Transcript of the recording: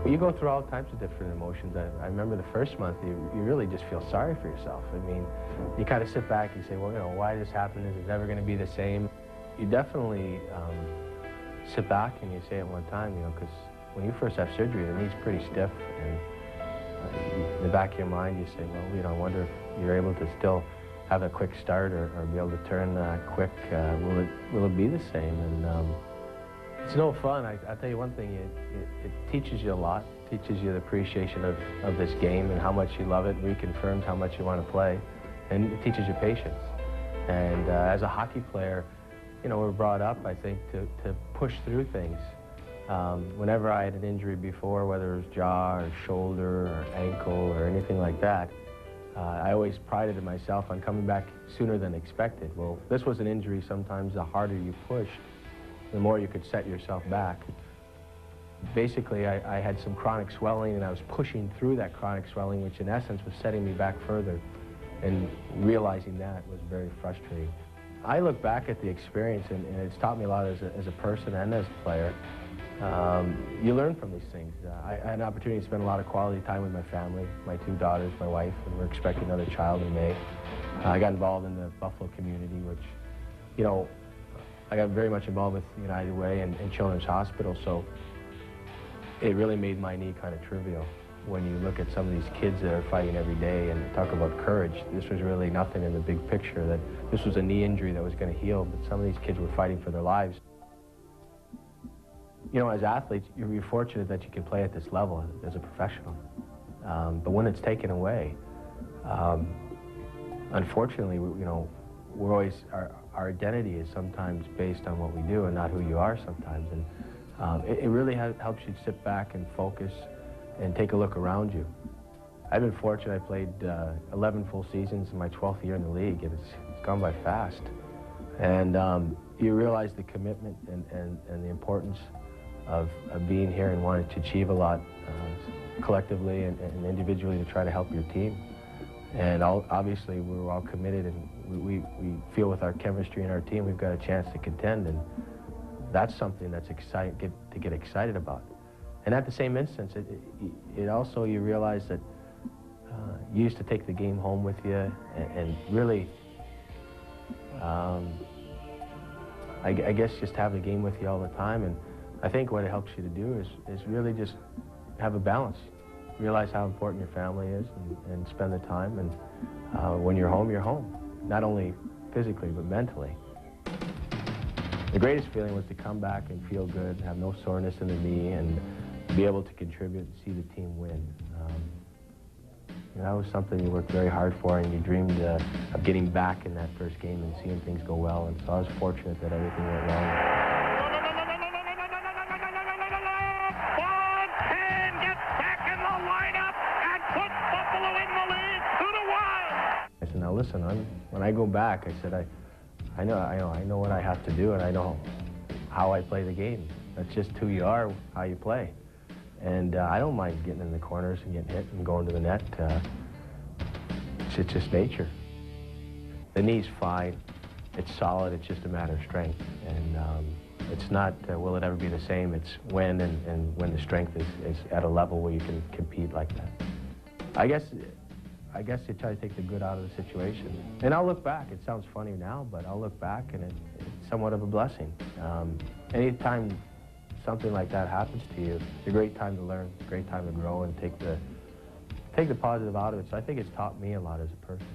You go through all types of different emotions. I remember the first month, you really just feel sorry for yourself. I mean, you kind of sit back and say, well, you know, why this happened? Is it ever going to be the same? You definitely sit back and you say at one time, you know, because when you first have surgery, the knee's pretty stiff, and in the back of your mind, you say, well, you know, I wonder if you're able to still have a quick start or be able to turn quick. Will it be the same? And it's no fun. I'll tell you one thing, it teaches you a lot. It teaches you the appreciation of this game and how much you love it, reconfirms how much you want to play, and it teaches you patience. And as a hockey player, you know, we're brought up, I think, to push through things. Whenever I had an injury before, whether it was jaw or shoulder or ankle or anything like that, I always prided myself on coming back sooner than expected. Well, this was an injury. Sometimes the harder you pushed, the more you could set yourself back. Basically, I had some chronic swelling, and I was pushing through that chronic swelling, which in essence was setting me back further, and realizing that was very frustrating. I look back at the experience, and it's taught me a lot as a person and as a player. You learn from these things. I had an opportunity to spend a lot of quality time with my family, my two daughters, my wife, and we're expecting another child in May. I got involved in the Buffalo community, which, you know, I got very much involved with United Way and Children's Hospital, so it really made my knee kind of trivial. When you look at some of these kids that are fighting every day and talk about courage, this was really nothing in the big picture, that this was a knee injury that was going to heal, but some of these kids were fighting for their lives. You know, as athletes, you're fortunate that you can play at this level as a professional. But when it's taken away, unfortunately, you know, we're always, our identity is sometimes based on what we do and not who you are sometimes. And it really helps you sit back and focus and take a look around you. I've been fortunate. I played 11 full seasons in my 12th year in the league, and it's gone by fast. And you realize the commitment and the importance of being here and wanting to achieve a lot collectively and individually to try to help your team. And obviously, we're all committed, and we feel with our chemistry and our team, we've got a chance to contend, and that's something that's exciting to get excited about. And at the same instance, it also, you realize that you used to take the game home with you and really, I guess, just have the game with you all the time. And I think what it helps you to do is really just have a balance. Realize how important your family is and spend the time. And when you're home, not only physically, but mentally. The greatest feeling was to come back and feel good, have no soreness in the knee, and be able to contribute and see the team win. You know, that was something you worked very hard for, and you dreamed of getting back in that first game and seeing things go well. And so I was fortunate that everything went well. I said, now listen, when I go back, I said, I know what I have to do, and I know how I play the game. That's just who you are, how you play. And I don't mind getting in the corners and getting hit and going to the net. It's just nature. The knee's fine. It's solid. It's just a matter of strength. And it's not, will it ever be the same? It's when and when the strength is at a level where you can compete like that. I guess you try to take the good out of the situation. And I'll look back. It sounds funny now, but I'll look back, and it's somewhat of a blessing. Anytime something like that happens to you, it's a great time to learn, a great time to grow and take the positive out of it. So I think it's taught me a lot as a person.